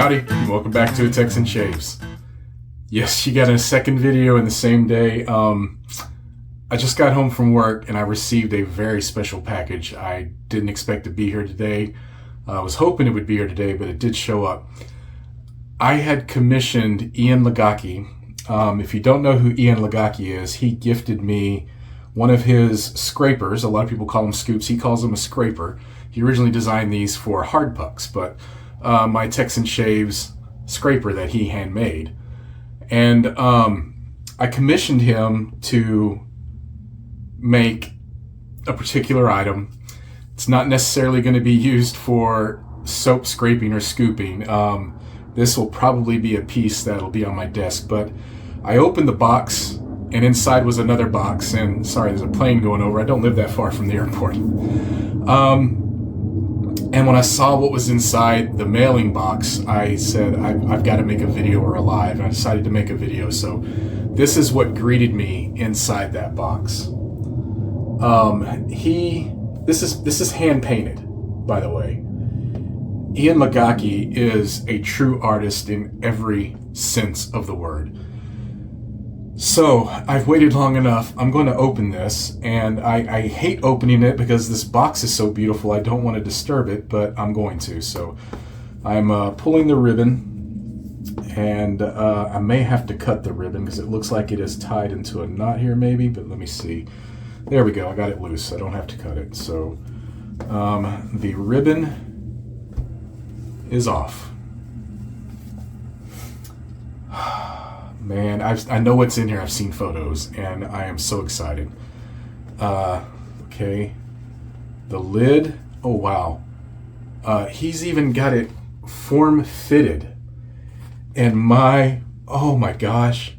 Howdy, and welcome back to Texan Shaves. Yes, you got a second video in the same day. I just got home from work and I received a very special package. I didn't expect to be here today. I was hoping it would be here today, but it did show up. I had commissioned Ian Ligocki. If you don't know who Ian Ligocki is, he gifted me one of his scrapers. A lot of people call them scoops. He calls them a scraper. He originally designed these for hard pucks, but my Texan Shaves scraper that he handmade. And I commissioned him to make a particular item. It's not necessarily going to be used for soap scraping or scooping. This will probably be a piece that'll be on my desk, but I opened the box and inside was another box, and sorry, there's a plane going over. I don't live that far from the airport. And when I saw what was inside the mailing box, I said, I've got to make a video or a live. And I decided to make a video. So this is what greeted me inside that box. This is hand painted, by the way. Ian Ligocki is a true artist in every sense of the word. So I've waited long enough. I'm going to open this, and I hate opening it because this box is so beautiful. I don't want to disturb it, but I'm going to. So I'm pulling the ribbon, and I may have to cut the ribbon because it looks like it is tied into a knot here maybe, but let me see. There we go. I got it loose. I don't have to cut it. So the ribbon is off. Man, I know what's in here. I've seen photos, and I am so excited. Okay. The lid. Oh, wow. He's even got it form-fitted. And oh my gosh.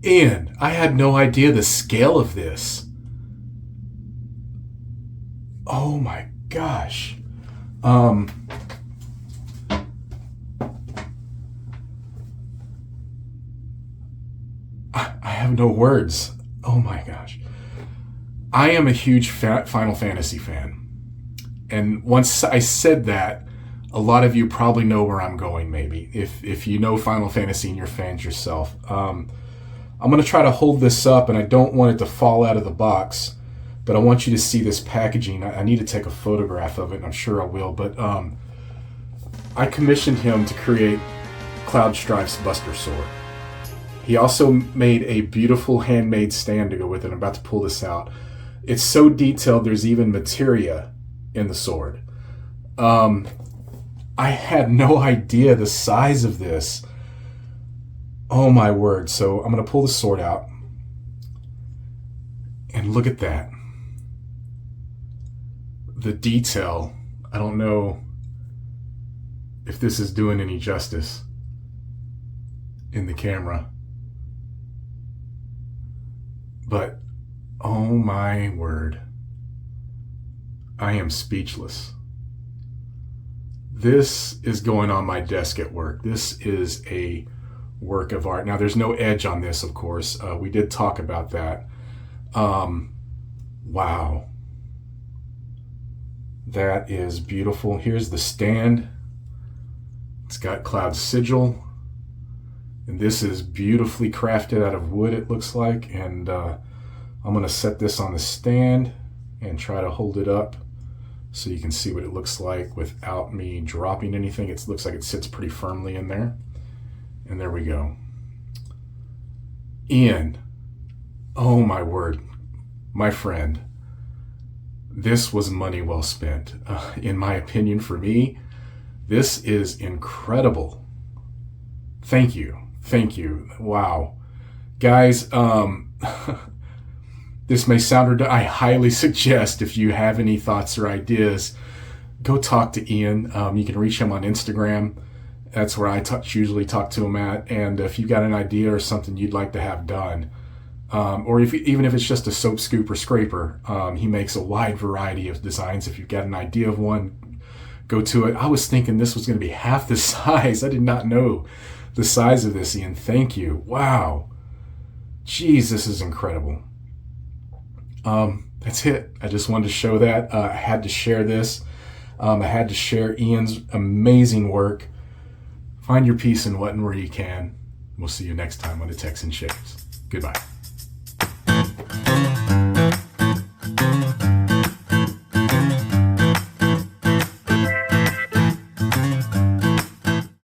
Ian, I had no idea the scale of this. Oh my gosh. I have no words. Oh my gosh. I am a huge Final Fantasy fan. And once I said that, a lot of you probably know where I'm going maybe. If you know Final Fantasy and you're fans yourself. I'm going to try to hold this up, and I don't want it to fall out of the box. But I want you to see this packaging. I need to take a photograph of it, and I'm sure I will. But I commissioned him to create Cloud Strife's Buster Sword. He also made a beautiful handmade stand to go with it. I'm about to pull this out. It's so detailed, there's even materia in the sword. I had no idea the size of this. Oh my word. So I'm going to pull the sword out. And look at that. The detail. I don't know if this is doing any justice in the camera. But, oh my word, I am speechless. This is going on my desk at work. This is a work of art. Now, there's no edge on this, of course. We did talk about that. Wow. That is beautiful. Here's the stand. It's got Cloud sigil. And this is beautifully crafted out of wood, it looks like. And I'm going to set this on the stand and try to hold it up so you can see what it looks like without me dropping anything. It looks like it sits pretty firmly in there. And there we go. Ian, oh my word, my friend, this was money well spent. In my opinion, for me, this is incredible. Thank you. Thank you. Wow. Guys, this may sound I highly suggest if you have any thoughts or ideas, go talk to Ian. You can reach him on Instagram. That's where I usually talk to him at. And if you've got an idea or something you'd like to have done, or even if it's just a soap scoop or scraper, he makes a wide variety of designs. If you've got an idea of one, go to it. I was thinking this was going to be half the size. I did not know the size of this, Ian. Thank you. Wow. Jeez, this is incredible. That's it. I just wanted to show that. I had to share this. I had to share Ian's amazing work. Find your peace in what and where you can. We'll see you next time on the Texan Shaves. Goodbye.